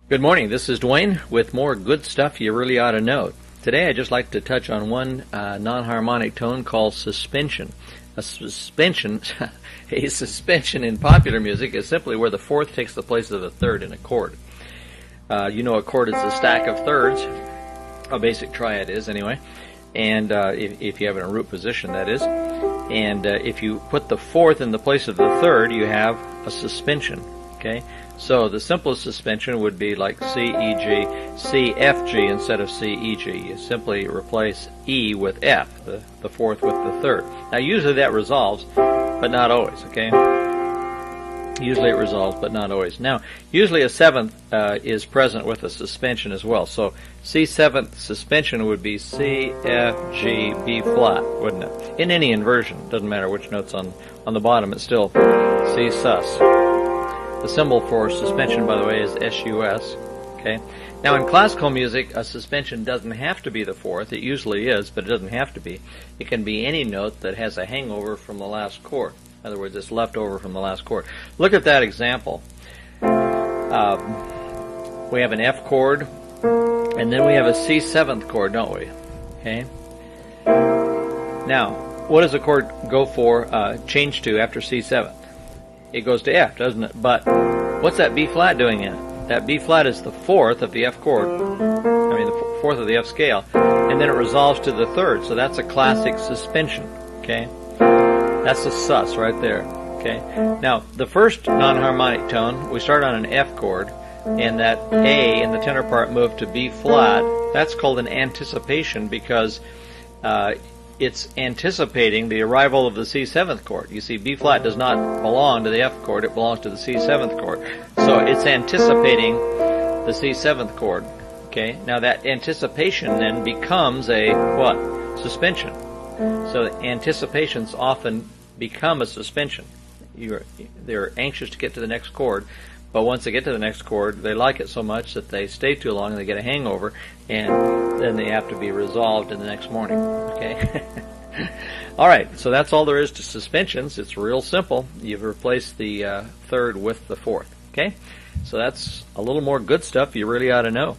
Good morning, this is Dwayne with more good stuff you really ought to know. Today I'd just like to touch on one non-harmonic tone called suspension. A suspension in popular music is simply where the fourth takes the place of the third in a chord. You know a chord is a stack of thirds, a basic triad is anyway, and if you have it in a root position that is, and if you put the fourth in the place of the third you have a suspension. Okay, so the simplest suspension would be like C, E, G, C, F, G instead of C, E, G. You simply replace E with F, the fourth with the third. Now usually that resolves, but not always, okay? Usually it resolves, but not always. Now, usually a seventh is present with a suspension as well. So C seventh suspension would be C, F, G, B flat, wouldn't it? In any inversion, doesn't matter which note's on the bottom, it's still C sus. The symbol for suspension, by the way, is SUS. Okay. Now, in classical music, a suspension doesn't have to be the fourth. It usually is, but it doesn't have to be. It can be any note that has a hangover from the last chord. In other words, it's left over from the last chord. Look at that example. We have an F chord, and then we have a C seventh chord, don't we? Okay. Now, what does a chord go for, change to after C seventh? It goes to F, doesn't it? But what's that B flat doing in it? That B flat is the fourth of the F chord, the fourth of the F scale, and then it resolves to the third, so that's a classic suspension, okay? That's a sus right there, okay? Now, the first non-harmonic tone, we start on an F chord, and that A in the tenor part moved to B flat. That's called an anticipation because it's anticipating the arrival of the C seventh chord. You see, B flat does not belong to the F chord, it belongs to the C seventh chord. So it's anticipating the C seventh chord. Okay? Now that anticipation then becomes a what? Suspension. So anticipations often become a suspension. They're anxious to get to the next chord, but once they get to the next chord, they like it so much that they stay too long and they get a hangover, and then they have to be resolved in the next morning. Okay? All right, so that's all there is to suspensions. It's real simple. You've replaced the third with the fourth. Okay? So that's a little more good stuff you really ought to know.